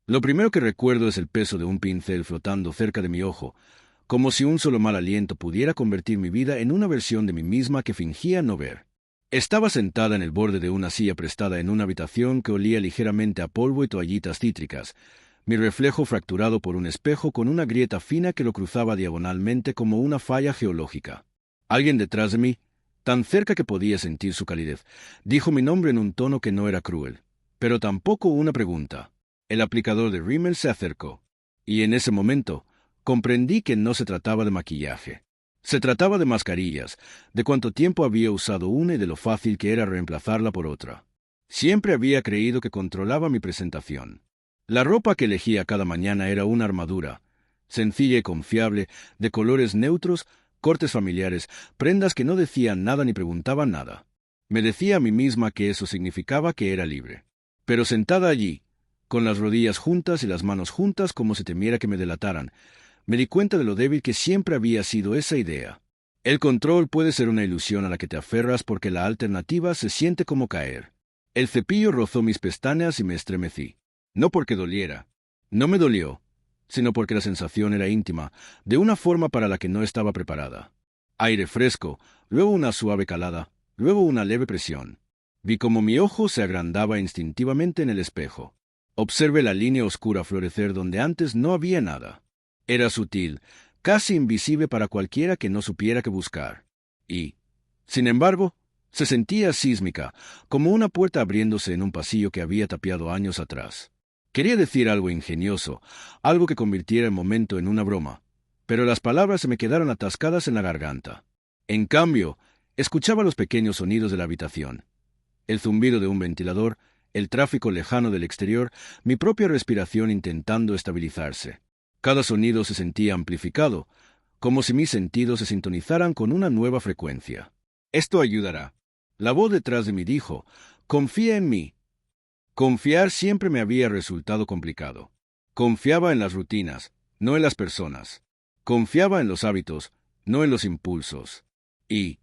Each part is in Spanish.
Lo primero que recuerdo es el peso de un pincel flotando cerca de mi ojo, como si un solo mal aliento pudiera convertir mi vida en una versión de mí misma que fingía no ver. Estaba sentada en el borde de una silla prestada en una habitación que olía ligeramente a polvo y toallitas cítricas, mi reflejo fracturado por un espejo con una grieta fina que lo cruzaba diagonalmente como una falla geológica. Alguien detrás de mí, tan cerca que podía sentir su calidez, dijo mi nombre en un tono que no era cruel, pero tampoco una pregunta. El aplicador de rímel se acercó, y en ese momento comprendí que no se trataba de maquillaje. Se trataba de mascarillas, de cuánto tiempo había usado una y de lo fácil que era reemplazarla por otra. Siempre había creído que controlaba mi presentación. La ropa que elegía cada mañana era una armadura, sencilla y confiable, de colores neutros, cortes familiares, prendas que no decían nada ni preguntaban nada. Me decía a mí misma que eso significaba que era libre. Pero sentada allí, con las rodillas juntas y las manos juntas como si temiera que me delataran, me di cuenta de lo débil que siempre había sido esa idea. El control puede ser una ilusión a la que te aferras porque la alternativa se siente como caer. El cepillo rozó mis pestañas y me estremecí. No porque doliera. No me dolió, sino porque la sensación era íntima, de una forma para la que no estaba preparada. Aire fresco, luego una suave calada, luego una leve presión. Vi cómo mi ojo se agrandaba instintivamente en el espejo. Observé la línea oscura florecer donde antes no había nada. Era sutil, casi invisible para cualquiera que no supiera qué buscar. Y, sin embargo, se sentía sísmica, como una puerta abriéndose en un pasillo que había tapiado años atrás. Quería decir algo ingenioso, algo que convirtiera el momento en una broma, pero las palabras se me quedaron atascadas en la garganta. En cambio, escuchaba los pequeños sonidos de la habitación. El zumbido de un ventilador, el tráfico lejano del exterior, mi propia respiración intentando estabilizarse. Cada sonido se sentía amplificado, como si mis sentidos se sintonizaran con una nueva frecuencia. Esto ayudará. La voz detrás de mí dijo, confía en mí. Confiar siempre me había resultado complicado. Confiaba en las rutinas, no en las personas. Confiaba en los hábitos, no en los impulsos. Y,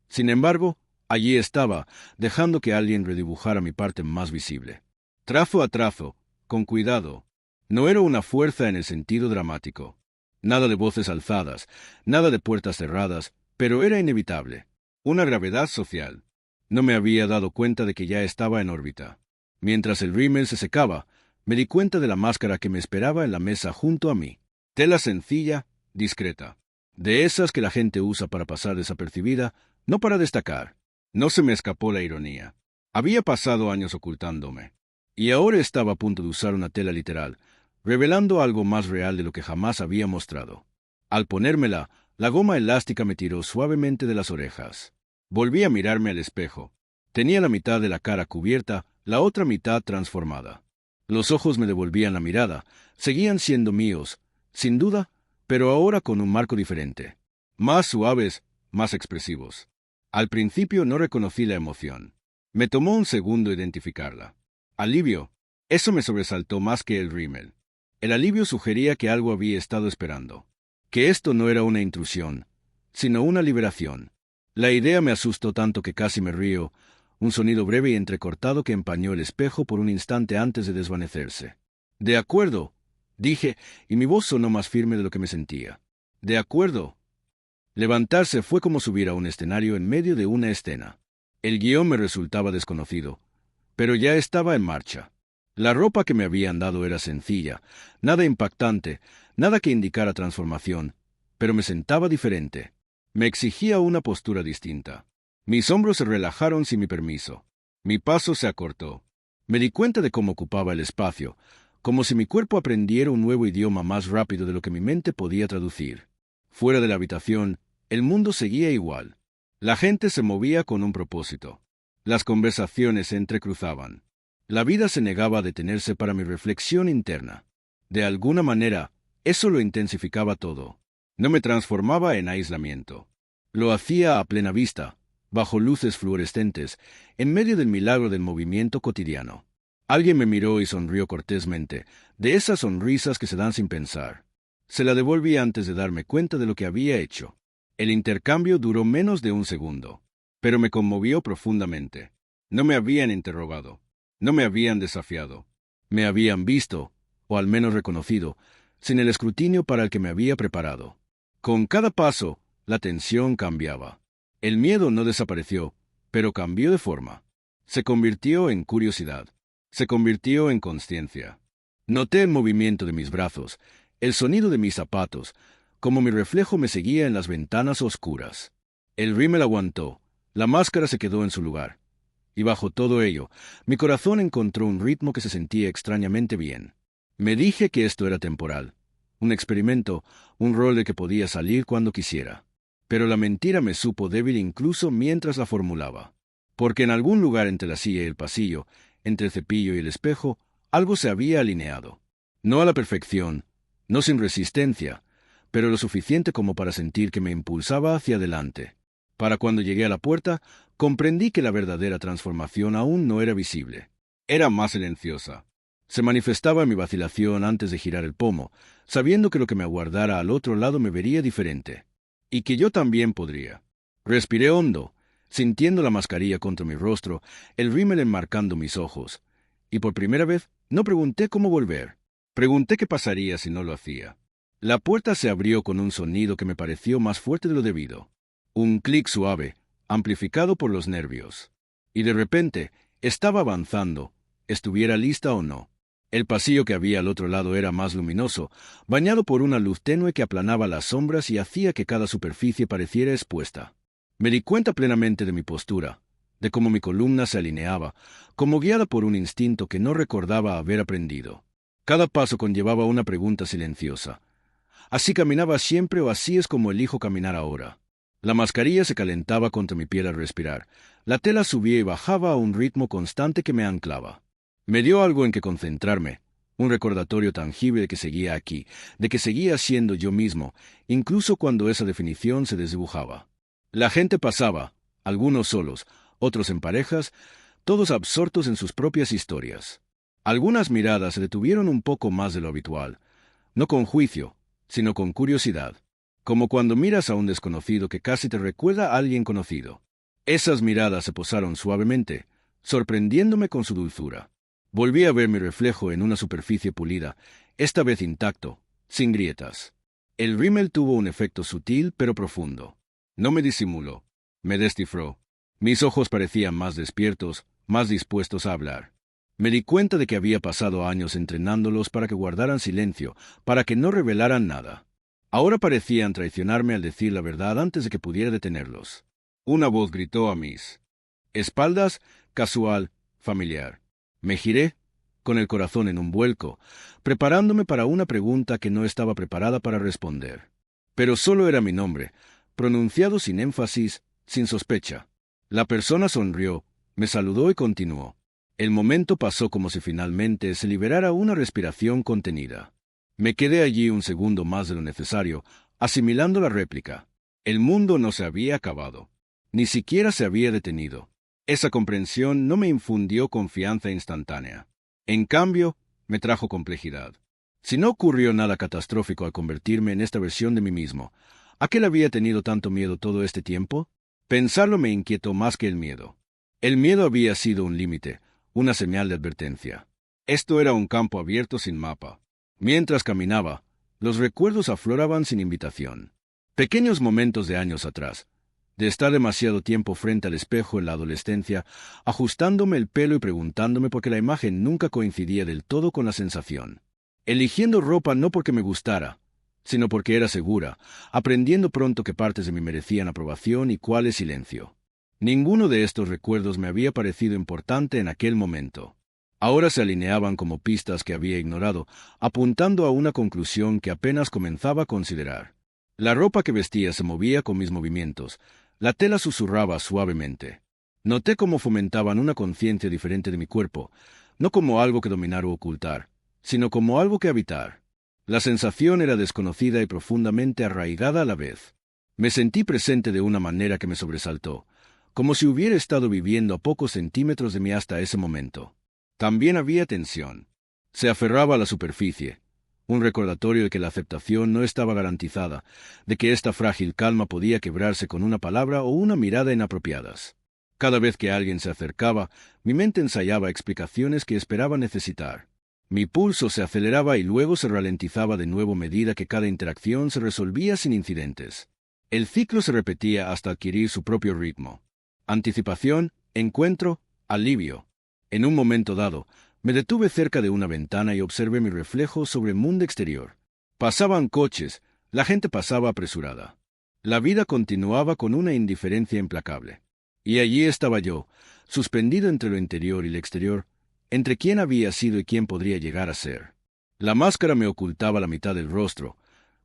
sin embargo, allí estaba, dejando que alguien redibujara mi parte más visible. Trazo a trazo, con cuidado. No era una fuerza en el sentido dramático. Nada de voces alzadas, nada de puertas cerradas, pero era inevitable. Una gravedad social. No me había dado cuenta de que ya estaba en órbita. Mientras el rímel se secaba, me di cuenta de la máscara que me esperaba en la mesa junto a mí. Tela sencilla, discreta. De esas que la gente usa para pasar desapercibida, no para destacar. No se me escapó la ironía. Había pasado años ocultándome. Y ahora estaba a punto de usar una tela literal, revelando algo más real de lo que jamás había mostrado. Al ponérmela, la goma elástica me tiró suavemente de las orejas. Volví a mirarme al espejo. Tenía la mitad de la cara cubierta, la otra mitad transformada. Los ojos me devolvían la mirada, seguían siendo míos, sin duda, pero ahora con un marco diferente. Más suaves, más expresivos. Al principio no reconocí la emoción. Me tomó un segundo identificarla. Alivio. Eso me sobresaltó más que el rímel. El alivio sugería que algo había estado esperando. Que esto no era una intrusión, sino una liberación. La idea me asustó tanto que casi me río, un sonido breve y entrecortado que empañó el espejo por un instante antes de desvanecerse. De acuerdo, dije, y mi voz sonó más firme de lo que me sentía. De acuerdo. Levantarse fue como subir a un escenario en medio de una escena. El guión me resultaba desconocido, pero ya estaba en marcha. La ropa que me habían dado era sencilla, nada impactante, nada que indicara transformación, pero me sentaba diferente. Me exigía una postura distinta. Mis hombros se relajaron sin mi permiso. Mi paso se acortó. Me di cuenta de cómo ocupaba el espacio, como si mi cuerpo aprendiera un nuevo idioma más rápido de lo que mi mente podía traducir. Fuera de la habitación, el mundo seguía igual. La gente se movía con un propósito. Las conversaciones se entrecruzaban. La vida se negaba a detenerse para mi reflexión interna. De alguna manera, eso lo intensificaba todo. No me transformaba en aislamiento. Lo hacía a plena vista, bajo luces fluorescentes, en medio del milagro del movimiento cotidiano. Alguien me miró y sonrió cortésmente, de esas sonrisas que se dan sin pensar. Se la devolví antes de darme cuenta de lo que había hecho. El intercambio duró menos de un segundo, pero me conmovió profundamente. No me habían interrogado. No me habían desafiado. Me habían visto, o al menos reconocido, sin el escrutinio para el que me había preparado. Con cada paso, la tensión cambiaba. El miedo no desapareció, pero cambió de forma. Se convirtió en curiosidad. Se convirtió en consciencia. Noté el movimiento de mis brazos, el sonido de mis zapatos, como mi reflejo me seguía en las ventanas oscuras. El rímel aguantó, la máscara se quedó en su lugar. Y bajo todo ello, mi corazón encontró un ritmo que se sentía extrañamente bien. Me dije que esto era temporal, un experimento, un rol de que podía salir cuando quisiera. Pero la mentira me supo débil incluso mientras la formulaba. Porque en algún lugar entre la silla y el pasillo, entre el cepillo y el espejo, algo se había alineado. No a la perfección, no sin resistencia, pero lo suficiente como para sentir que me impulsaba hacia adelante. Para cuando llegué a la puerta, comprendí que la verdadera transformación aún no era visible. Era más silenciosa. Se manifestaba en mi vacilación antes de girar el pomo, sabiendo que lo que me aguardara al otro lado me vería diferente. Y que yo también podría. Respiré hondo, sintiendo la mascarilla contra mi rostro, el rímel enmarcando mis ojos. Y por primera vez, no pregunté cómo volver. Pregunté qué pasaría si no lo hacía. La puerta se abrió con un sonido que me pareció más fuerte de lo debido. Un clic suave, amplificado por los nervios. Y de repente, estaba avanzando, estuviera lista o no. El pasillo que había al otro lado era más luminoso, bañado por una luz tenue que aplanaba las sombras y hacía que cada superficie pareciera expuesta. Me di cuenta plenamente de mi postura, de cómo mi columna se alineaba, como guiada por un instinto que no recordaba haber aprendido. Cada paso conllevaba una pregunta silenciosa. ¿Así caminaba siempre o así es como elijo caminar ahora? La mascarilla se calentaba contra mi piel al respirar. La tela subía y bajaba a un ritmo constante que me anclaba. Me dio algo en que concentrarme, un recordatorio tangible de que seguía aquí, de que seguía siendo yo mismo, incluso cuando esa definición se desdibujaba. La gente pasaba, algunos solos, otros en parejas, todos absortos en sus propias historias. Algunas miradas se detuvieron un poco más de lo habitual, no con juicio, sino con curiosidad, como cuando miras a un desconocido que casi te recuerda a alguien conocido. Esas miradas se posaron suavemente, sorprendiéndome con su dulzura. Volví a ver mi reflejo en una superficie pulida, esta vez intacto, sin grietas. El rímel tuvo un efecto sutil pero profundo. No me disimuló, me descifró. Mis ojos parecían más despiertos, más dispuestos a hablar. Me di cuenta de que había pasado años entrenándolos para que guardaran silencio, para que no revelaran nada. Ahora parecían traicionarme al decir la verdad antes de que pudiera detenerlos. Una voz gritó a mis espaldas, casual, familiar. Me giré, con el corazón en un vuelco, preparándome para una pregunta que no estaba preparada para responder. Pero solo era mi nombre, pronunciado sin énfasis, sin sospecha. La persona sonrió, me saludó y continuó. El momento pasó como si finalmente se liberara una respiración contenida. Me quedé allí un segundo más de lo necesario, asimilando la réplica. El mundo no se había acabado. Ni siquiera se había detenido. Esa comprensión no me infundió confianza instantánea. En cambio, me trajo complejidad. Si no ocurrió nada catastrófico al convertirme en esta versión de mí mismo, ¿a qué le había tenido tanto miedo todo este tiempo? Pensarlo me inquietó más que el miedo. El miedo había sido un límite, una señal de advertencia. Esto era un campo abierto sin mapa. Mientras caminaba, los recuerdos afloraban sin invitación. Pequeños momentos de años atrás, de estar demasiado tiempo frente al espejo en la adolescencia, ajustándome el pelo y preguntándome por qué la imagen nunca coincidía del todo con la sensación. Eligiendo ropa no porque me gustara, sino porque era segura, aprendiendo pronto qué partes de mí merecían aprobación y cuáles silencio. Ninguno de estos recuerdos me había parecido importante en aquel momento. Ahora se alineaban como pistas que había ignorado, apuntando a una conclusión que apenas comenzaba a considerar. La ropa que vestía se movía con mis movimientos, la tela susurraba suavemente. Noté cómo fomentaban una conciencia diferente de mi cuerpo, no como algo que dominar o ocultar, sino como algo que habitar. La sensación era desconocida y profundamente arraigada a la vez. Me sentí presente de una manera que me sobresaltó, como si hubiera estado viviendo a pocos centímetros de mí hasta ese momento. También había tensión. Se aferraba a la superficie, un recordatorio de que la aceptación no estaba garantizada, de que esta frágil calma podía quebrarse con una palabra o una mirada inapropiadas. Cada vez que alguien se acercaba, mi mente ensayaba explicaciones que esperaba necesitar. Mi pulso se aceleraba y luego se ralentizaba de nuevo a medida que cada interacción se resolvía sin incidentes. El ciclo se repetía hasta adquirir su propio ritmo. Anticipación, encuentro, alivio. En un momento dado, me detuve cerca de una ventana y observé mi reflejo sobre el mundo exterior. Pasaban coches, la gente pasaba apresurada. La vida continuaba con una indiferencia implacable. Y allí estaba yo, suspendido entre lo interior y lo exterior, entre quién había sido y quién podría llegar a ser. La máscara me ocultaba la mitad del rostro,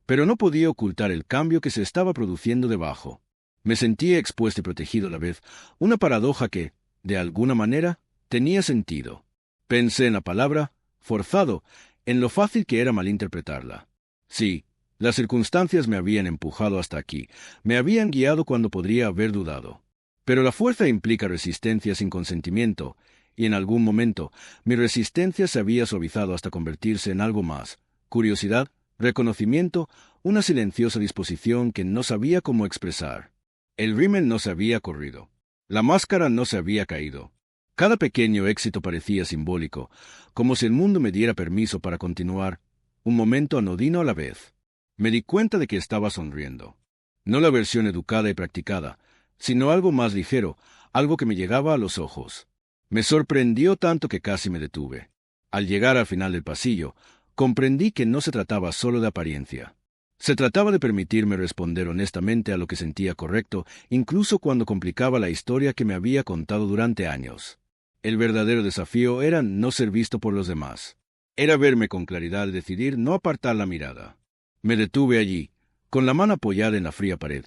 pero no podía ocultar el cambio que se estaba produciendo debajo. Me sentía expuesto y protegido a la vez, una paradoja que, de alguna manera, tenía sentido. Pensé en la palabra forzado, en lo fácil que era malinterpretarla. Sí, las circunstancias me habían empujado hasta aquí, me habían guiado cuando podría haber dudado. Pero la fuerza implica resistencia sin consentimiento, y en algún momento mi resistencia se había suavizado hasta convertirse en algo más: curiosidad, reconocimiento, una silenciosa disposición que no sabía cómo expresar. El rímel no se había corrido. La máscara no se había caído. Cada pequeño éxito parecía simbólico, como si el mundo me diera permiso para continuar, un momento anodino a la vez. Me di cuenta de que estaba sonriendo. No la versión educada y practicada, sino algo más ligero, algo que me llegaba a los ojos. Me sorprendió tanto que casi me detuve. Al llegar al final del pasillo, comprendí que no se trataba solo de apariencia. Se trataba de permitirme responder honestamente a lo que sentía correcto, incluso cuando complicaba la historia que me había contado durante años. El verdadero desafío era no ser visto por los demás. Era verme con claridad y decidir no apartar la mirada. Me detuve allí, con la mano apoyada en la fría pared,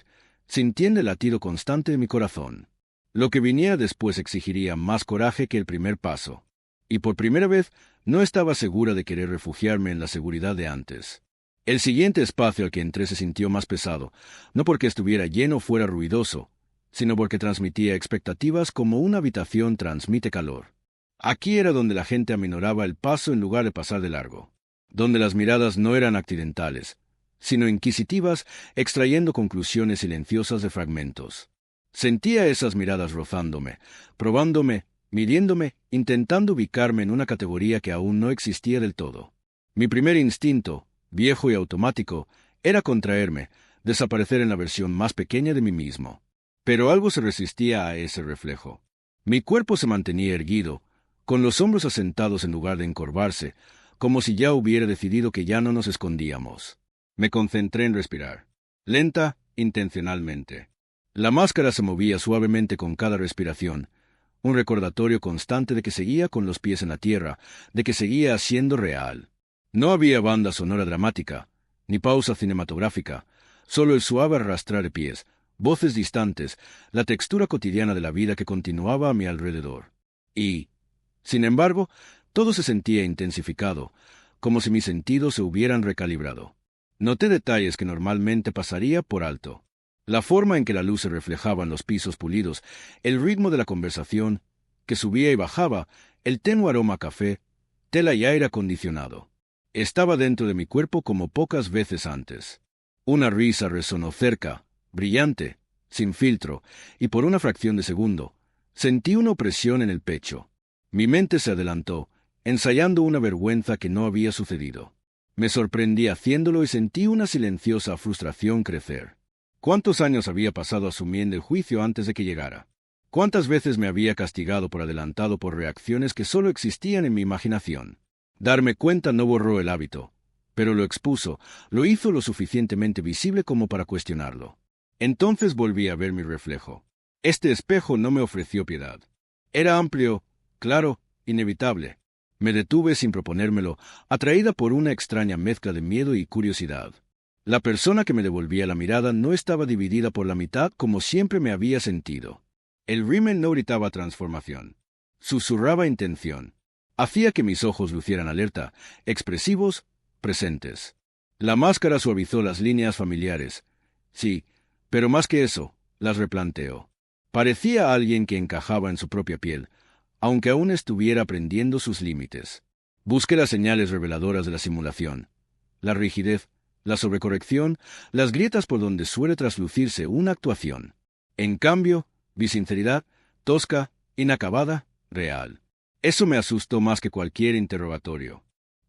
sintiendo el latido constante de mi corazón. Lo que viniera después exigiría más coraje que el primer paso. Y por primera vez no estaba segura de querer refugiarme en la seguridad de antes. El siguiente espacio al que entré se sintió más pesado, no porque estuviera lleno o fuera ruidoso, sino porque transmitía expectativas como una habitación transmite calor. Aquí era donde la gente aminoraba el paso en lugar de pasar de largo, donde las miradas no eran accidentales, sino inquisitivas, extrayendo conclusiones silenciosas de fragmentos. Sentía esas miradas rozándome, probándome, midiéndome, intentando ubicarme en una categoría que aún no existía del todo. Mi primer instinto, viejo y automático, era contraerme, desaparecer en la versión más pequeña de mí mismo. Pero algo se resistía a ese reflejo. Mi cuerpo se mantenía erguido, con los hombros asentados en lugar de encorvarse, como si ya hubiera decidido que ya no nos escondíamos. Me concentré en respirar, lenta, intencionalmente. La máscara se movía suavemente con cada respiración, un recordatorio constante de que seguía con los pies en la tierra, de que seguía siendo real. No había banda sonora dramática, ni pausa cinematográfica, solo el suave arrastrar de pies, voces distantes, la textura cotidiana de la vida que continuaba a mi alrededor. Y, sin embargo, todo se sentía intensificado, como si mis sentidos se hubieran recalibrado. Noté detalles que normalmente pasaría por alto. La forma en que la luz se reflejaba en los pisos pulidos, el ritmo de la conversación, que subía y bajaba, el tenue aroma a café, tela y aire acondicionado. Estaba dentro de mi cuerpo como pocas veces antes. Una risa resonó cerca, brillante, sin filtro, y por una fracción de segundo, sentí una opresión en el pecho. Mi mente se adelantó, ensayando una vergüenza que no había sucedido. Me sorprendí haciéndolo y sentí una silenciosa frustración crecer. ¿Cuántos años había pasado asumiendo el juicio antes de que llegara? ¿Cuántas veces me había castigado por adelantado por reacciones que solo existían en mi imaginación? Darme cuenta no borró el hábito, pero lo expuso, lo hizo lo suficientemente visible como para cuestionarlo. Entonces volví a ver mi reflejo. Este espejo no me ofreció piedad. Era amplio, claro, inevitable. Me detuve sin proponérmelo, atraída por una extraña mezcla de miedo y curiosidad. La persona que me devolvía la mirada no estaba dividida por la mitad como siempre me había sentido. El rímel no gritaba transformación. Susurraba intención. Hacía que mis ojos lucieran alerta, expresivos, presentes. La máscara suavizó las líneas familiares. Sí, pero más que eso, las replanteó. Parecía alguien que encajaba en su propia piel, aunque aún estuviera aprendiendo sus límites. Busqué las señales reveladoras de la simulación. La rigidez, la sobrecorrección, las grietas por donde suele traslucirse una actuación. En cambio, vi sinceridad, tosca, inacabada, real. Eso me asustó más que cualquier interrogatorio.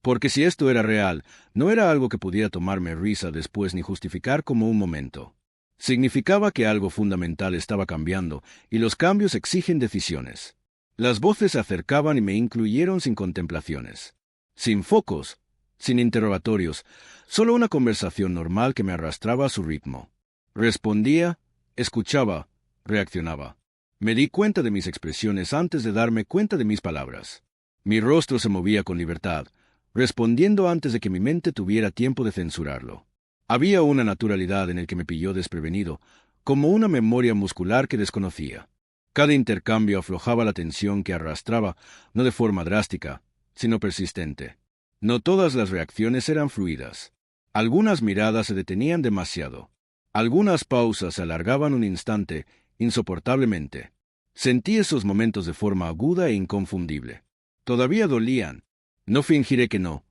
Porque si esto era real, no era algo que pudiera tomarme risa después ni justificar como un momento. Significaba que algo fundamental estaba cambiando, y los cambios exigen decisiones. Las voces se acercaban y me incluyeron sin contemplaciones. Sin focos, sin interrogatorios, solo una conversación normal que me arrastraba a su ritmo. Respondía, escuchaba, reaccionaba. Me di cuenta de mis expresiones antes de darme cuenta de mis palabras. Mi rostro se movía con libertad, respondiendo antes de que mi mente tuviera tiempo de censurarlo. Había una naturalidad en el que me pilló desprevenido, como una memoria muscular que desconocía. Cada intercambio aflojaba la tensión que arrastraba, no de forma drástica, sino persistente. No todas las reacciones eran fluidas. Algunas miradas se detenían demasiado. Algunas pausas se alargaban un instante, insoportablemente. Sentí esos momentos de forma aguda e inconfundible. Todavía dolían. No fingiré que no,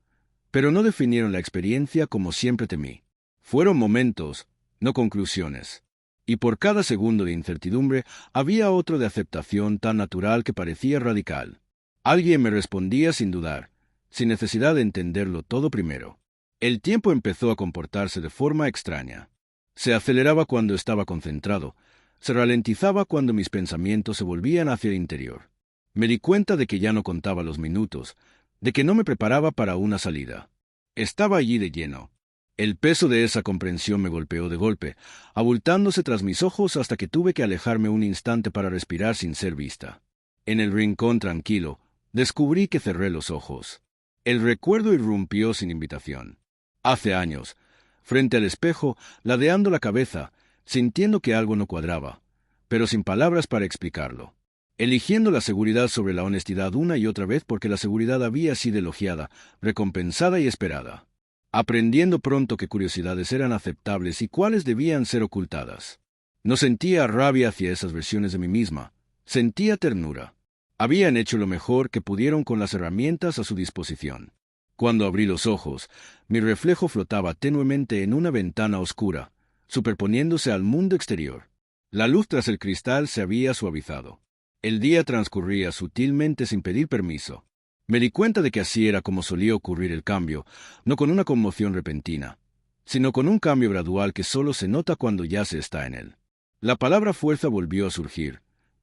pero no definieron la experiencia como siempre temí. Fueron momentos, no conclusiones. Y por cada segundo de incertidumbre había otro de aceptación tan natural que parecía radical. Alguien me respondía sin dudar, sin necesidad de entenderlo todo primero. El tiempo empezó a comportarse de forma extraña. Se aceleraba cuando estaba concentrado, se ralentizaba cuando mis pensamientos se volvían hacia el interior. Me di cuenta de que ya no contaba los minutos, de que no me preparaba para una salida. Estaba allí de lleno. El peso de esa comprensión me golpeó de golpe, abultándose tras mis ojos hasta que tuve que alejarme un instante para respirar sin ser vista. En el rincón tranquilo, descubrí que cerré los ojos. El recuerdo irrumpió sin invitación. Hace años, frente al espejo, ladeando la cabeza, sintiendo que algo no cuadraba, pero sin palabras para explicarlo. Eligiendo la seguridad sobre la honestidad una y otra vez porque la seguridad había sido elogiada, recompensada y esperada. Aprendiendo pronto qué curiosidades eran aceptables y cuáles debían ser ocultadas. No sentía rabia hacia esas versiones de mí misma, sentía ternura. Habían hecho lo mejor que pudieron con las herramientas a su disposición. Cuando abrí los ojos, mi reflejo flotaba tenuemente en una ventana oscura, superponiéndose al mundo exterior. La luz tras el cristal se había suavizado. El día transcurría sutilmente sin pedir permiso. Me di cuenta de que así era como solía ocurrir el cambio, no con una conmoción repentina, sino con un cambio gradual que solo se nota cuando ya se está en él. La palabra fuerza volvió a surgir,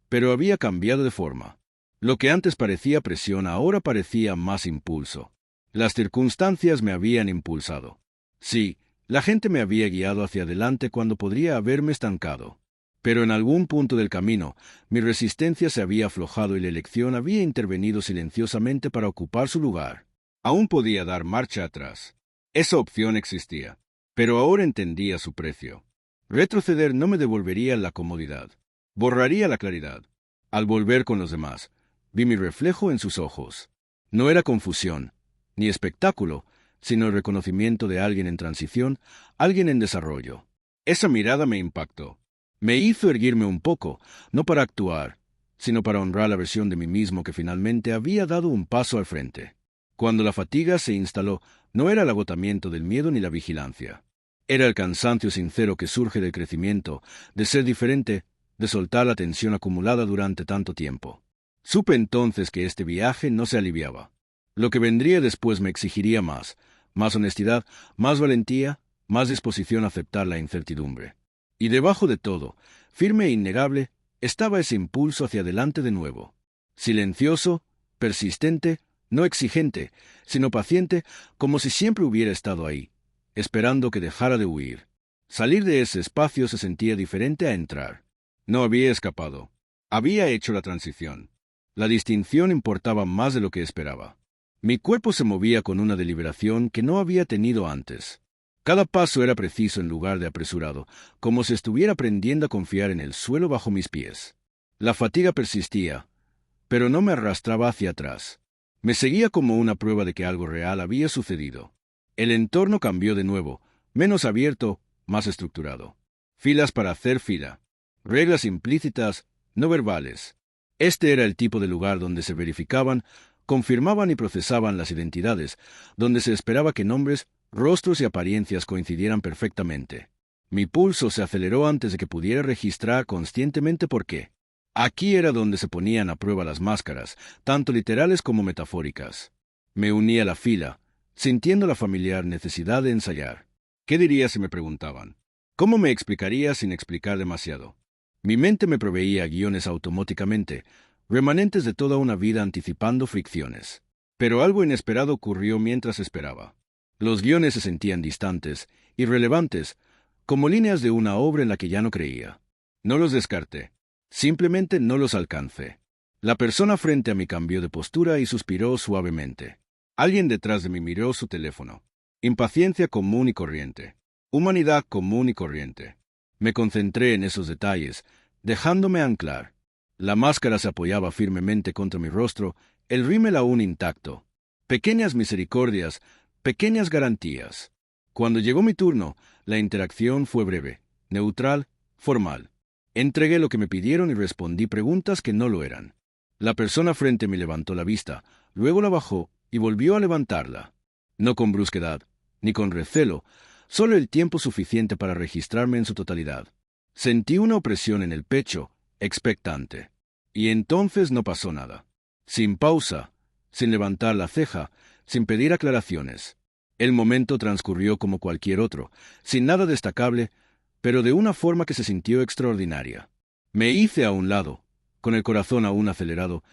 pero había cambiado de forma. Lo que antes parecía presión ahora parecía más impulso. Las circunstancias me habían impulsado. Sí, la gente me había guiado hacia adelante cuando podría haberme estancado. Pero en algún punto del camino, mi resistencia se había aflojado y la elección había intervenido silenciosamente para ocupar su lugar. Aún podía dar marcha atrás. Esa opción existía, pero ahora entendía su precio. Retroceder no me devolvería la comodidad, borraría la claridad. Al volver con los demás, vi mi reflejo en sus ojos. No era confusión, ni espectáculo, sino el reconocimiento de alguien en transición, alguien en desarrollo. Esa mirada me impactó. Me hizo erguirme un poco, no para actuar, sino para honrar la versión de mí mismo que finalmente había dado un paso al frente. Cuando la fatiga se instaló, no era el agotamiento del miedo ni la vigilancia. Era el cansancio sincero que surge del crecimiento, de ser diferente, de soltar la tensión acumulada durante tanto tiempo. Supe entonces que este viaje no se aliviaba. Lo que vendría después me exigiría más honestidad, más valentía, más disposición a aceptar la incertidumbre. Y debajo de todo, firme e innegable, estaba ese impulso hacia adelante de nuevo. Silencioso, persistente, no exigente, sino paciente, como si siempre hubiera estado ahí, esperando que dejara de huir. Salir de ese espacio se sentía diferente a entrar. No había escapado. Había hecho la transición. La distinción importaba más de lo que esperaba. Mi cuerpo se movía con una deliberación que no había tenido antes. Cada paso era preciso en lugar de apresurado, como si estuviera aprendiendo a confiar en el suelo bajo mis pies. La fatiga persistía, pero no me arrastraba hacia atrás. Me seguía como una prueba de que algo real había sucedido. El entorno cambió de nuevo, menos abierto, más estructurado. Filas para hacer fila. Reglas implícitas, no verbales. Este era el tipo de lugar donde se verificaban, confirmaban y procesaban las identidades, donde se esperaba que nombres, rostros y apariencias coincidieran perfectamente. Mi pulso se aceleró antes de que pudiera registrar conscientemente por qué. Aquí era donde se ponían a prueba las máscaras, tanto literales como metafóricas. Me uní a la fila, sintiendo la familiar necesidad de ensayar. ¿Qué diría si me preguntaban? ¿Cómo me explicaría sin explicar demasiado? Mi mente me proveía guiones automáticamente, remanentes de toda una vida anticipando fricciones. Pero algo inesperado ocurrió mientras esperaba. Los guiones se sentían distantes, irrelevantes, como líneas de una obra en la que ya no creía. No los descarté. Simplemente no los alcancé. La persona frente a mí cambió de postura y suspiró suavemente. Alguien detrás de mí miró su teléfono. Impaciencia común y corriente. Humanidad común y corriente. Me concentré en esos detalles, dejándome anclar. La máscara se apoyaba firmemente contra mi rostro, el rímel aún intacto. Pequeñas misericordias, pequeñas garantías. Cuando llegó mi turno, la interacción fue breve, neutral, formal. Entregué lo que me pidieron y respondí preguntas que no lo eran. La persona frente me levantó la vista, luego la bajó y volvió a levantarla. No con brusquedad, ni con recelo, solo el tiempo suficiente para registrarme en su totalidad. Sentí una opresión en el pecho, expectante. Y entonces no pasó nada. Sin pausa, sin levantar la ceja, sin pedir aclaraciones. El momento transcurrió como cualquier otro, sin nada destacable, pero de una forma que se sintió extraordinaria. Me hice a un lado, con el corazón aún acelerado,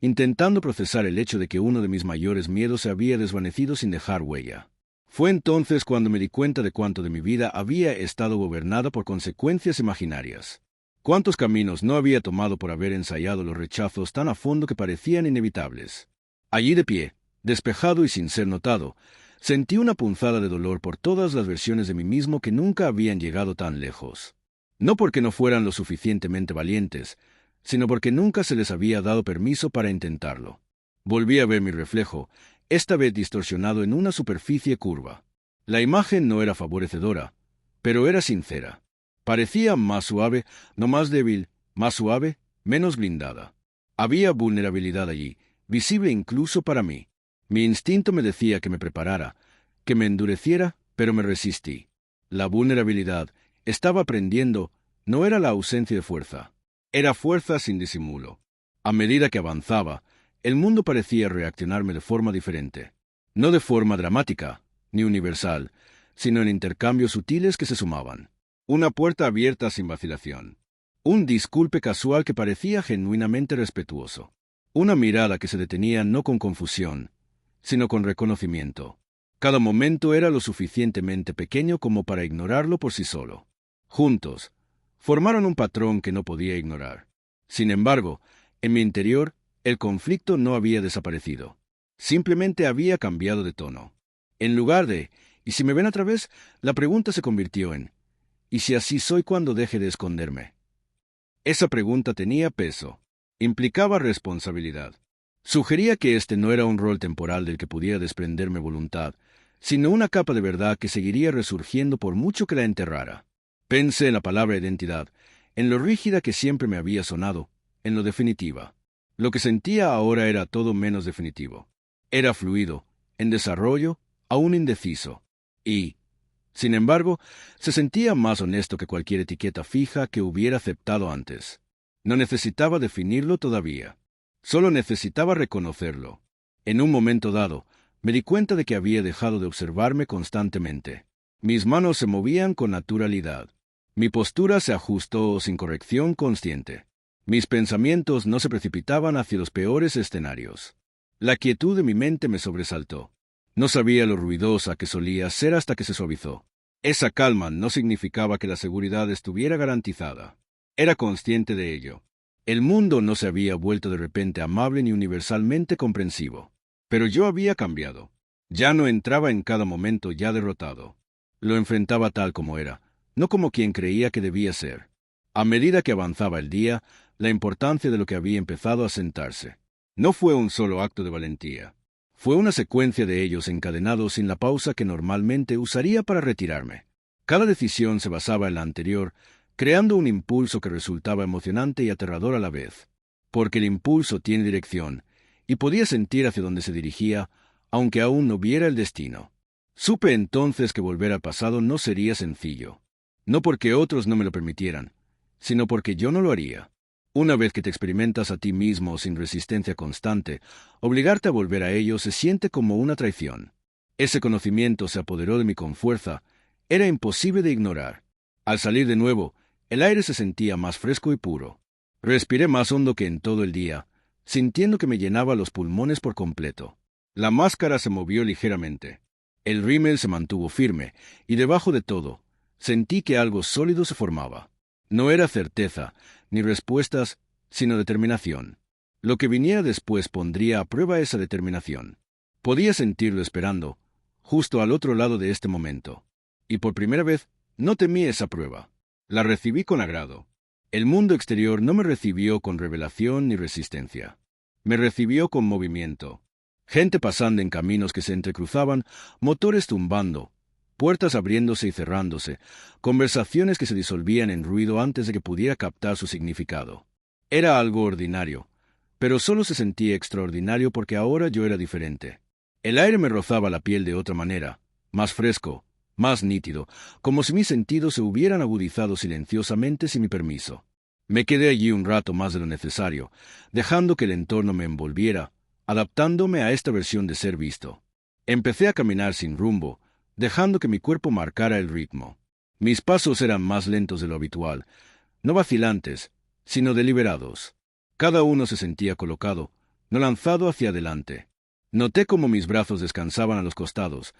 intentando procesar el hecho de que uno de mis mayores miedos se había desvanecido sin dejar huella. Fue entonces cuando me di cuenta de cuánto de mi vida había estado gobernada por consecuencias imaginarias. Cuántos caminos no había tomado por haber ensayado los rechazos tan a fondo que parecían inevitables. Allí de pie, despejado y sin ser notado, sentí una punzada de dolor por todas las versiones de mí mismo que nunca habían llegado tan lejos. No porque no fueran lo suficientemente valientes, sino porque nunca se les había dado permiso para intentarlo. Volví a ver mi reflejo, esta vez distorsionado en una superficie curva. La imagen no era favorecedora, pero era sincera. Parecía más suave, no más débil, más suave, menos blindada. Había vulnerabilidad allí, visible incluso para mí. Mi instinto me decía que me preparara, que me endureciera, pero me resistí. La vulnerabilidad, estaba aprendiendo, no era la ausencia de fuerza. Era fuerza sin disimulo. A medida que avanzaba, el mundo parecía reaccionarme de forma diferente. No de forma dramática, ni universal, sino en intercambios sutiles que se sumaban. Una puerta abierta sin vacilación. Un disculpe casual que parecía genuinamente respetuoso. Una mirada que se detenía no con confusión, sino con reconocimiento. Cada momento era lo suficientemente pequeño como para ignorarlo por sí solo. Juntos, formaron un patrón que no podía ignorar. Sin embargo, en mi interior, el conflicto no había desaparecido. Simplemente había cambiado de tono. En lugar de, ¿y si me ven otra vez?, la pregunta se convirtió en, ¿y si así soy cuando deje de esconderme? Esa pregunta tenía peso. Implicaba responsabilidad. Sugería que este no era un rol temporal del que pudiera desprenderme voluntad, sino una capa de verdad que seguiría resurgiendo por mucho que la enterrara. Pensé en la palabra identidad, en lo rígida que siempre me había sonado, en lo definitiva. Lo que sentía ahora era todo menos definitivo. Era fluido, en desarrollo, aún indeciso. Y, sin embargo, se sentía más honesto que cualquier etiqueta fija que hubiera aceptado antes. No necesitaba definirlo todavía. Solo necesitaba reconocerlo. En un momento dado, me di cuenta de que había dejado de observarme constantemente. Mis manos se movían con naturalidad. Mi postura se ajustó sin corrección consciente. Mis pensamientos no se precipitaban hacia los peores escenarios. La quietud de mi mente me sobresaltó. No sabía lo ruidosa que solía ser hasta que se suavizó. Esa calma no significaba que la seguridad estuviera garantizada. Era consciente de ello. El mundo no se había vuelto de repente amable ni universalmente comprensivo. Pero yo había cambiado. Ya no entraba en cada momento ya derrotado. Lo enfrentaba tal como era, no como quien creía que debía ser. A medida que avanzaba el día, la importancia de lo que había empezado a sentarse. No fue un solo acto de valentía. Fue una secuencia de ellos encadenados sin la pausa que normalmente usaría para retirarme. Cada decisión se basaba en la anterior, creando un impulso que resultaba emocionante y aterrador a la vez. Porque el impulso tiene dirección, y podía sentir hacia dónde se dirigía, aunque aún no viera el destino. Supe entonces que volver al pasado no sería sencillo. No porque otros no me lo permitieran, sino porque yo no lo haría. Una vez que te experimentas a ti mismo sin resistencia constante, obligarte a volver a ello se siente como una traición. Ese conocimiento se apoderó de mí con fuerza. Era imposible de ignorar. Al salir de nuevo, el aire se sentía más fresco y puro. Respiré más hondo que en todo el día, sintiendo que me llenaba los pulmones por completo. La máscara se movió ligeramente. El rímel se mantuvo firme, y debajo de todo, sentí que algo sólido se formaba. No era certeza, ni respuestas, sino determinación. Lo que viniera después pondría a prueba esa determinación. Podía sentirlo esperando, justo al otro lado de este momento. Y por primera vez, no temí esa prueba. La recibí con agrado. El mundo exterior no me recibió con revelación ni resistencia. Me recibió con movimiento. Gente pasando en caminos que se entrecruzaban, motores tumbando, puertas abriéndose y cerrándose, conversaciones que se disolvían en ruido antes de que pudiera captar su significado. Era algo ordinario, pero solo se sentía extraordinario porque ahora yo era diferente. El aire me rozaba la piel de otra manera, más fresco, más nítido, como si mis sentidos se hubieran agudizado silenciosamente sin mi permiso. Me quedé allí un rato más de lo necesario, dejando que el entorno me envolviera, adaptándome a esta versión de ser visto. Empecé a caminar sin rumbo, dejando que mi cuerpo marcara el ritmo. Mis pasos eran más lentos de lo habitual, no vacilantes, sino deliberados. Cada uno se sentía colocado, no lanzado hacia adelante. Noté cómo mis brazos descansaban a los costados,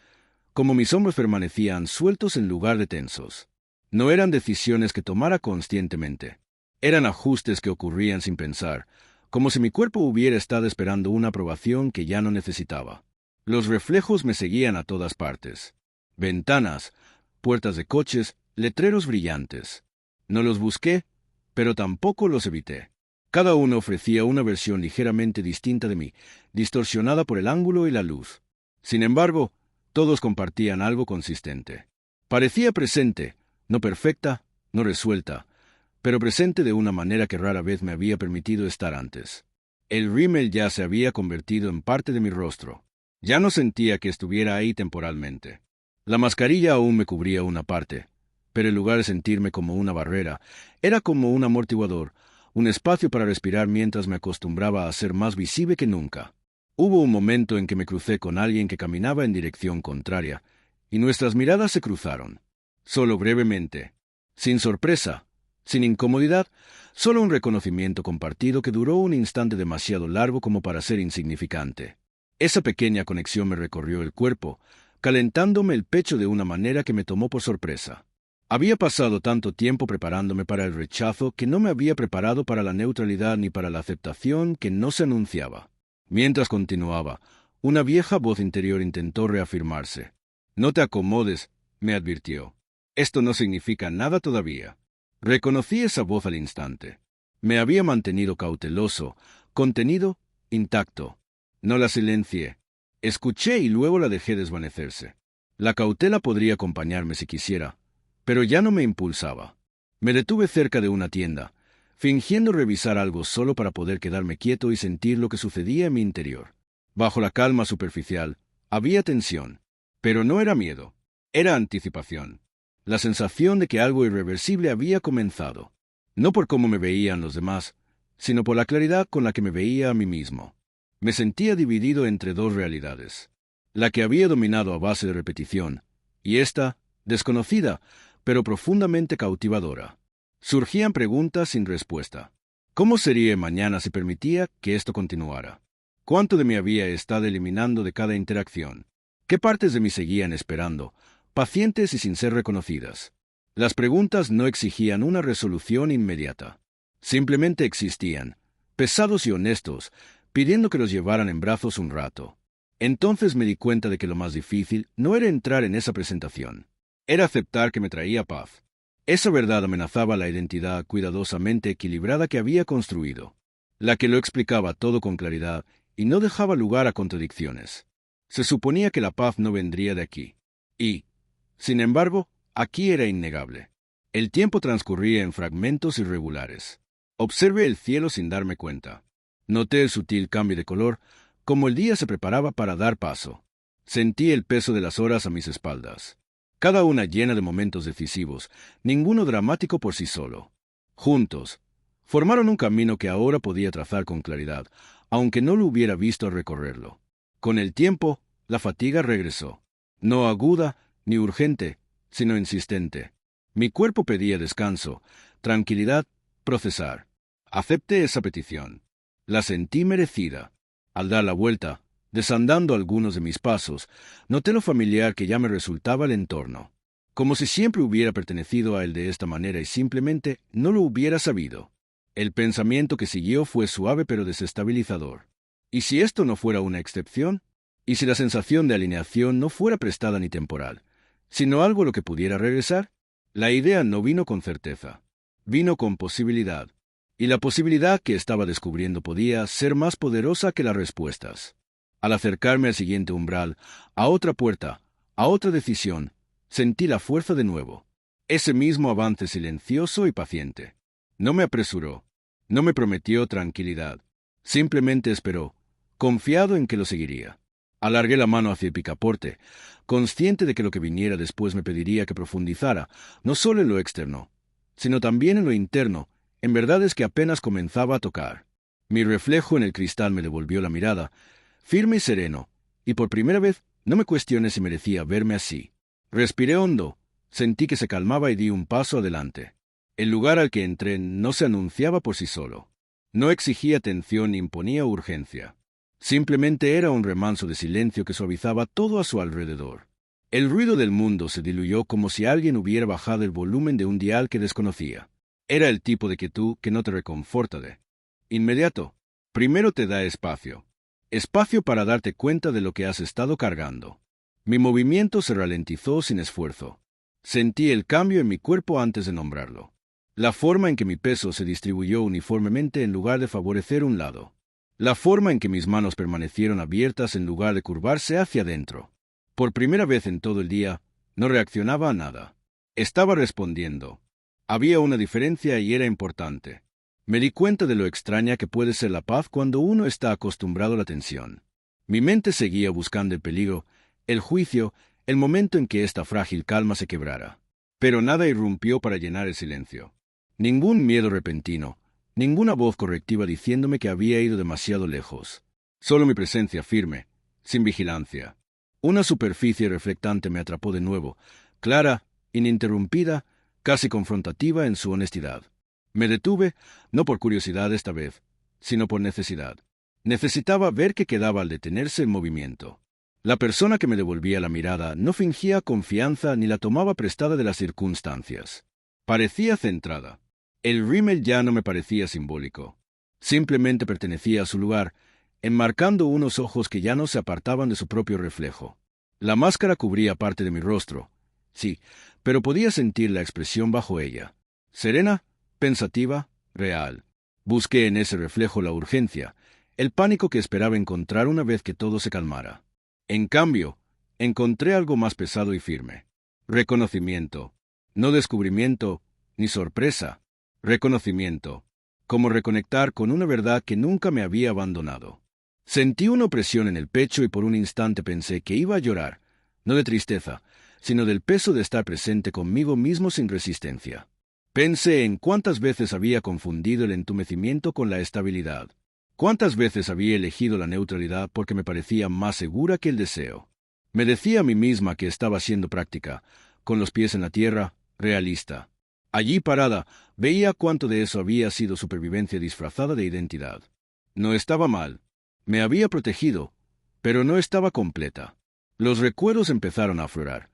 cómo mis hombros permanecían sueltos en lugar de tensos. No eran decisiones que tomara conscientemente. Eran ajustes que ocurrían sin pensar, como si mi cuerpo hubiera estado esperando una aprobación que ya no necesitaba. Los reflejos me seguían a todas partes. Ventanas, puertas de coches, letreros brillantes. No los busqué, pero tampoco los evité. Cada uno ofrecía una versión ligeramente distinta de mí, distorsionada por el ángulo y la luz. Sin embargo, todos compartían algo consistente. Parecía presente, no perfecta, no resuelta, pero presente de una manera que rara vez me había permitido estar antes. El rímel ya se había convertido en parte de mi rostro. Ya no sentía que estuviera ahí temporalmente. La mascarilla aún me cubría una parte, pero en lugar de sentirme como una barrera, era como un amortiguador, un espacio para respirar mientras me acostumbraba a ser más visible que nunca. Hubo un momento en que me crucé con alguien que caminaba en dirección contraria, y nuestras miradas se cruzaron. Solo brevemente, sin sorpresa, sin incomodidad, solo un reconocimiento compartido que duró un instante demasiado largo como para ser insignificante. Esa pequeña conexión me recorrió el cuerpo, calentándome el pecho de una manera que me tomó por sorpresa. Había pasado tanto tiempo preparándome para el rechazo que no me había preparado para la neutralidad ni para la aceptación que no se anunciaba. Mientras continuaba, una vieja voz interior intentó reafirmarse. «No te acomodes», me advirtió. «Esto no significa nada todavía». Reconocí esa voz al instante. Me había mantenido cauteloso, contenido, intacto. No la silencié. Escuché y luego la dejé desvanecerse. La cautela podría acompañarme si quisiera, pero ya no me impulsaba. Me detuve cerca de una tienda, fingiendo revisar algo solo para poder quedarme quieto y sentir lo que sucedía en mi interior. Bajo la calma superficial, había tensión, pero no era miedo, era anticipación. La sensación de que algo irreversible había comenzado, no por cómo me veían los demás, sino por la claridad con la que me veía a mí mismo. Me sentía dividido entre dos realidades, la que había dominado a base de repetición, y esta, desconocida, pero profundamente cautivadora. Surgían preguntas sin respuesta. ¿Cómo sería mañana si permitía que esto continuara? ¿Cuánto de mí había estado eliminando de cada interacción? ¿Qué partes de mí seguían esperando, pacientes y sin ser reconocidas? Las preguntas no exigían una resolución inmediata. Simplemente existían, pesados y honestos, pidiendo que los llevaran en brazos un rato. Entonces me di cuenta de que lo más difícil no era entrar en esa presentación. Era aceptar que me traía paz. Esa verdad amenazaba la identidad cuidadosamente equilibrada que había construido, la que lo explicaba todo con claridad y no dejaba lugar a contradicciones. Se suponía que la paz no vendría de aquí. Y, sin embargo, aquí era innegable. El tiempo transcurría en fragmentos irregulares. Observé el cielo sin darme cuenta. Noté el sutil cambio de color, como el día se preparaba para dar paso. Sentí el peso de las horas a mis espaldas. Cada una llena de momentos decisivos, ninguno dramático por sí solo. Juntos, formaron un camino que ahora podía trazar con claridad, aunque no lo hubiera visto al recorrerlo. Con el tiempo, la fatiga regresó. No aguda ni urgente, sino insistente. Mi cuerpo pedía descanso, tranquilidad, procesar. Acepté esa petición. La sentí merecida. Al dar la vuelta, desandando algunos de mis pasos, noté lo familiar que ya me resultaba el entorno. Como si siempre hubiera pertenecido a él de esta manera y simplemente no lo hubiera sabido. El pensamiento que siguió fue suave pero desestabilizador. ¿Y si esto no fuera una excepción? ¿Y si la sensación de alineación no fuera prestada ni temporal, sino algo a lo que pudiera regresar? La idea no vino con certeza. Vino con posibilidad. Y la posibilidad que estaba descubriendo podía ser más poderosa que las respuestas. Al acercarme al siguiente umbral, a otra puerta, a otra decisión, sentí la fuerza de nuevo. Ese mismo avance silencioso y paciente. No me apresuró. No me prometió tranquilidad. Simplemente esperó, confiado en que lo seguiría. Alargué la mano hacia el picaporte, consciente de que lo que viniera después me pediría que profundizara, no solo en lo externo, sino también en lo interno, en verdades que apenas comenzaba a tocar. Mi reflejo en el cristal me devolvió la mirada, firme y sereno, y por primera vez no me cuestioné si merecía verme así. Respiré hondo, sentí que se calmaba y di un paso adelante. El lugar al que entré no se anunciaba por sí solo. No exigía atención ni imponía urgencia. Simplemente era un remanso de silencio que suavizaba todo a su alrededor. El ruido del mundo se diluyó como si alguien hubiera bajado el volumen de un dial que desconocía. Era el tipo de quietud que no te reconforta de inmediato. Primero te da espacio. Espacio para darte cuenta de lo que has estado cargando. Mi movimiento se ralentizó sin esfuerzo. Sentí el cambio en mi cuerpo antes de nombrarlo. La forma en que mi peso se distribuyó uniformemente en lugar de favorecer un lado. La forma en que mis manos permanecieron abiertas en lugar de curvarse hacia adentro. Por primera vez en todo el día, no reaccionaba a nada. Estaba respondiendo. Había una diferencia y era importante. Me di cuenta de lo extraña que puede ser la paz cuando uno está acostumbrado a la tensión. Mi mente seguía buscando el peligro, el juicio, el momento en que esta frágil calma se quebrara. Pero nada irrumpió para llenar el silencio. Ningún miedo repentino, ninguna voz correctiva diciéndome que había ido demasiado lejos. Solo mi presencia firme, sin vigilancia. Una superficie reflectante me atrapó de nuevo, clara, ininterrumpida, casi confrontativa en su honestidad. Me detuve, no por curiosidad esta vez, sino por necesidad. Necesitaba ver qué quedaba al detenerse el movimiento. La persona que me devolvía la mirada no fingía confianza ni la tomaba prestada de las circunstancias. Parecía centrada. El rímel ya no me parecía simbólico. Simplemente pertenecía a su lugar, enmarcando unos ojos que ya no se apartaban de su propio reflejo. La máscara cubría parte de mi rostro, sí, pero podía sentir la expresión bajo ella. Serena, pensativa, real. Busqué en ese reflejo la urgencia, el pánico que esperaba encontrar una vez que todo se calmara. En cambio, encontré algo más pesado y firme. Reconocimiento. No descubrimiento, ni sorpresa. Reconocimiento. Como reconectar con una verdad que nunca me había abandonado. Sentí una opresión en el pecho y por un instante pensé que iba a llorar, no de tristeza, sino del peso de estar presente conmigo mismo sin resistencia. Pensé en cuántas veces había confundido el entumecimiento con la estabilidad. Cuántas veces había elegido la neutralidad porque me parecía más segura que el deseo. Me decía a mí misma que estaba siendo práctica, con los pies en la tierra, realista. Allí parada, veía cuánto de eso había sido supervivencia disfrazada de identidad. No estaba mal. Me había protegido, pero no estaba completa. Los recuerdos empezaron a aflorar,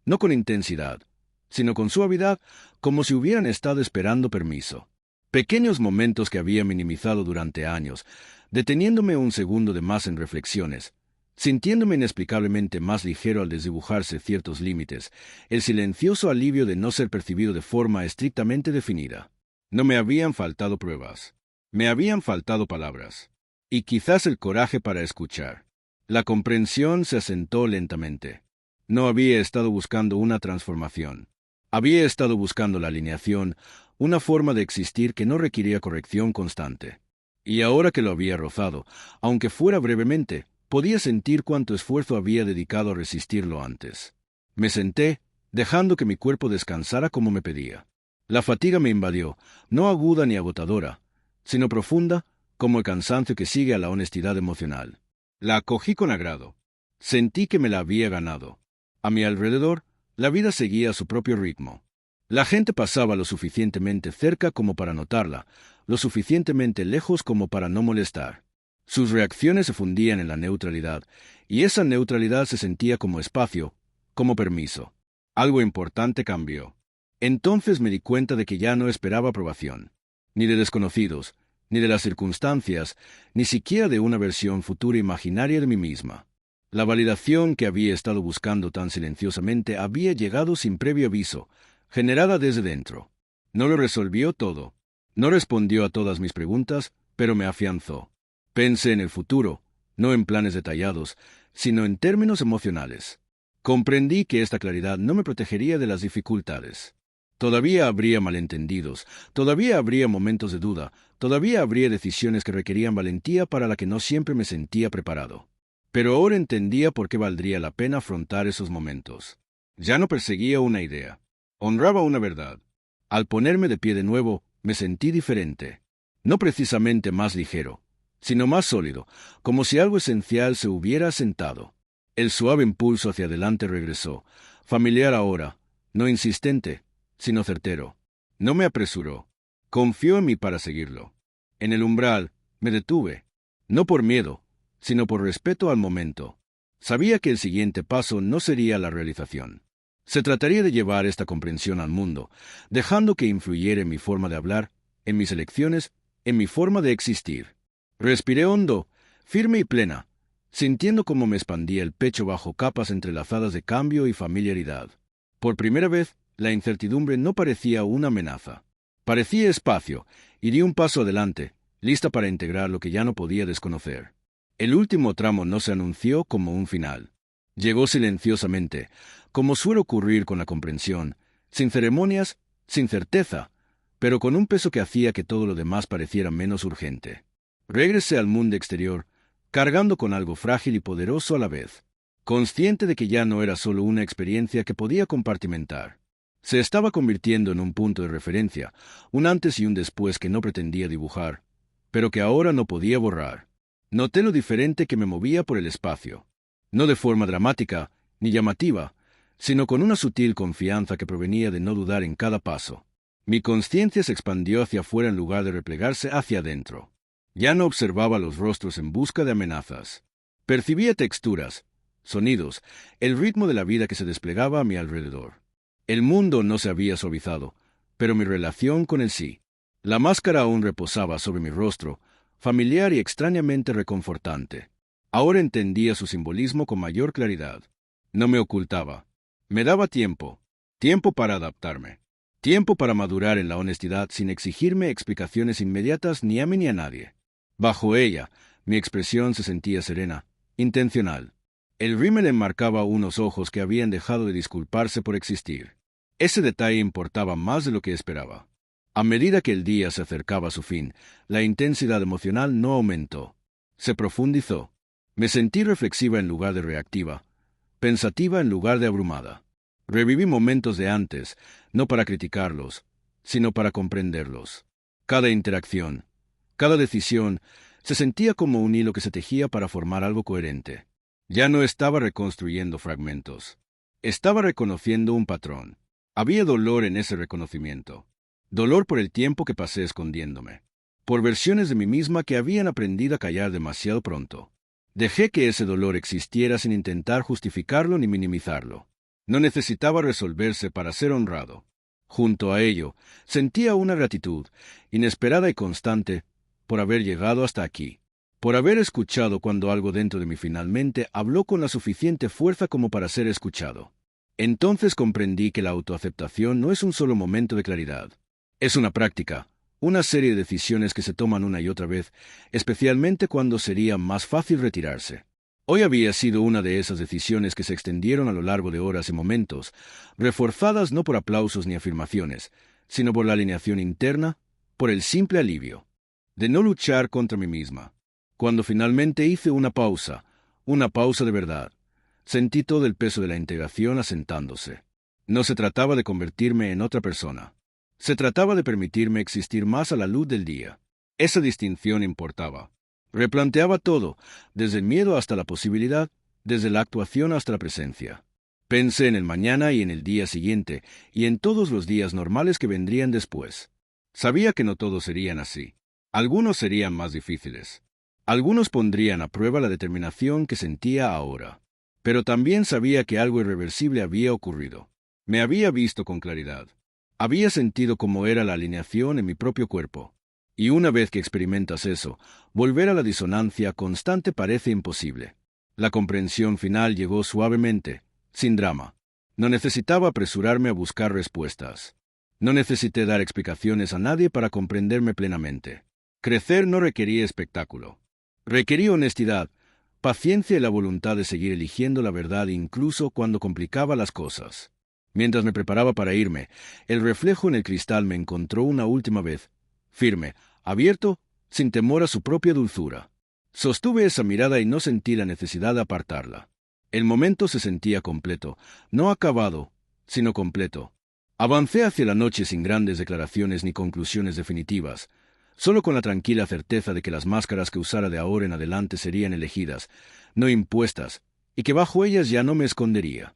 no con intensidad, sino con suavidad, como si hubieran estado esperando permiso. Pequeños momentos que había minimizado durante años, deteniéndome un segundo de más en reflexiones, sintiéndome inexplicablemente más ligero al desdibujarse ciertos límites, el silencioso alivio de no ser percibido de forma estrictamente definida. No me habían faltado pruebas. Me habían faltado palabras. Y quizás el coraje para escuchar. La comprensión se asentó lentamente. No había estado buscando una transformación. Había estado buscando la alineación, una forma de existir que no requería corrección constante. Y ahora que lo había rozado, aunque fuera brevemente, podía sentir cuánto esfuerzo había dedicado a resistirlo antes. Me senté, dejando que mi cuerpo descansara como me pedía. La fatiga me invadió, no aguda ni agotadora, sino profunda, como el cansancio que sigue a la honestidad emocional. La acogí con agrado. Sentí que me la había ganado. A mi alrededor, la vida seguía a su propio ritmo. La gente pasaba lo suficientemente cerca como para notarla, lo suficientemente lejos como para no molestar. Sus reacciones se fundían en la neutralidad, y esa neutralidad se sentía como espacio, como permiso. Algo importante cambió. Entonces me di cuenta de que ya no esperaba aprobación, ni de desconocidos, ni de las circunstancias, ni siquiera de una versión futura imaginaria de mí misma. La validación que había estado buscando tan silenciosamente había llegado sin previo aviso, generada desde dentro. No lo resolvió todo. No respondió a todas mis preguntas, pero me afianzó. Pensé en el futuro, no en planes detallados, sino en términos emocionales. Comprendí que esta claridad no me protegería de las dificultades. Todavía habría malentendidos, todavía habría momentos de duda, todavía habría decisiones que requerían valentía para la que no siempre me sentía preparado. Pero ahora entendía por qué valdría la pena afrontar esos momentos. Ya no perseguía una idea. Honraba una verdad. Al ponerme de pie de nuevo, me sentí diferente. No precisamente más ligero, sino más sólido, como si algo esencial se hubiera asentado. El suave impulso hacia adelante regresó, familiar ahora, no insistente, sino certero. No me apresuró. Confió en mí para seguirlo. En el umbral, me detuve. No por miedo, sino por respeto al momento. Sabía que el siguiente paso no sería la realización. Se trataría de llevar esta comprensión al mundo, dejando que influyera en mi forma de hablar, en mis elecciones, en mi forma de existir. Respiré hondo, firme y plena, sintiendo cómo me expandía el pecho bajo capas entrelazadas de cambio y familiaridad. Por primera vez, la incertidumbre no parecía una amenaza. Parecía espacio, y di un paso adelante, lista para integrar lo que ya no podía desconocer. El último tramo no se anunció como un final. Llegó silenciosamente, como suele ocurrir con la comprensión, sin ceremonias, sin certeza, pero con un peso que hacía que todo lo demás pareciera menos urgente. Regresé al mundo exterior, cargando con algo frágil y poderoso a la vez, consciente de que ya no era solo una experiencia que podía compartimentar. Se estaba convirtiendo en un punto de referencia, un antes y un después que no pretendía dibujar, pero que ahora no podía borrar. Noté lo diferente que me movía por el espacio, no de forma dramática ni llamativa, sino con una sutil confianza que provenía de no dudar en cada paso. Mi consciencia se expandió hacia afuera en lugar de replegarse hacia adentro. Ya no observaba los rostros en busca de amenazas. Percibía texturas, sonidos, el ritmo de la vida que se desplegaba a mi alrededor. El mundo no se había suavizado, pero mi relación con él sí. La máscara aún reposaba sobre mi rostro, familiar y extrañamente reconfortante. Ahora entendía su simbolismo con mayor claridad. No me ocultaba. Me daba tiempo. Tiempo para adaptarme. Tiempo para madurar en la honestidad sin exigirme explicaciones inmediatas ni a mí ni a nadie. Bajo ella, mi expresión se sentía serena, intencional. El rímel enmarcaba unos ojos que habían dejado de disculparse por existir. Ese detalle importaba más de lo que esperaba. A medida que el día se acercaba a su fin, la intensidad emocional no aumentó. Se profundizó. Me sentí reflexiva en lugar de reactiva, pensativa en lugar de abrumada. Reviví momentos de antes, no para criticarlos, sino para comprenderlos. Cada interacción, cada decisión, se sentía como un hilo que se tejía para formar algo coherente. Ya no estaba reconstruyendo fragmentos. Estaba reconociendo un patrón. Había dolor en ese reconocimiento. Dolor por el tiempo que pasé escondiéndome. Por versiones de mí misma que habían aprendido a callar demasiado pronto. Dejé que ese dolor existiera sin intentar justificarlo ni minimizarlo. No necesitaba resolverse para ser honrado. Junto a ello, sentía una gratitud, inesperada y constante, por haber llegado hasta aquí. Por haber escuchado cuando algo dentro de mí finalmente habló con la suficiente fuerza como para ser escuchado. Entonces comprendí que la autoaceptación no es un solo momento de claridad. Es una práctica, una serie de decisiones que se toman una y otra vez, especialmente cuando sería más fácil retirarse. Hoy había sido una de esas decisiones que se extendieron a lo largo de horas y momentos, reforzadas no por aplausos ni afirmaciones, sino por la alineación interna, por el simple alivio de no luchar contra mí misma. Cuando finalmente hice una pausa de verdad, sentí todo el peso de la integración asentándose. No se trataba de convertirme en otra persona. Se trataba de permitirme existir más a la luz del día. Esa distinción importaba. Replanteaba todo, desde el miedo hasta la posibilidad, desde la actuación hasta la presencia. Pensé en el mañana y en el día siguiente, y en todos los días normales que vendrían después. Sabía que no todos serían así. Algunos serían más difíciles. Algunos pondrían a prueba la determinación que sentía ahora. Pero también sabía que algo irreversible había ocurrido. Me había visto con claridad. Había sentido cómo era la alineación en mi propio cuerpo. Y una vez que experimentas eso, volver a la disonancia constante parece imposible. La comprensión final llegó suavemente, sin drama. No necesitaba apresurarme a buscar respuestas. No necesité dar explicaciones a nadie para comprenderme plenamente. Crecer no requería espectáculo. Requería honestidad, paciencia y la voluntad de seguir eligiendo la verdad incluso cuando complicaba las cosas. Mientras me preparaba para irme, el reflejo en el cristal me encontró una última vez, firme, abierto, sin temor a su propia dulzura. Sostuve esa mirada y no sentí la necesidad de apartarla. El momento se sentía completo, no acabado, sino completo. Avancé hacia la noche sin grandes declaraciones ni conclusiones definitivas, solo con la tranquila certeza de que las máscaras que usara de ahora en adelante serían elegidas, no impuestas, y que bajo ellas ya no me escondería.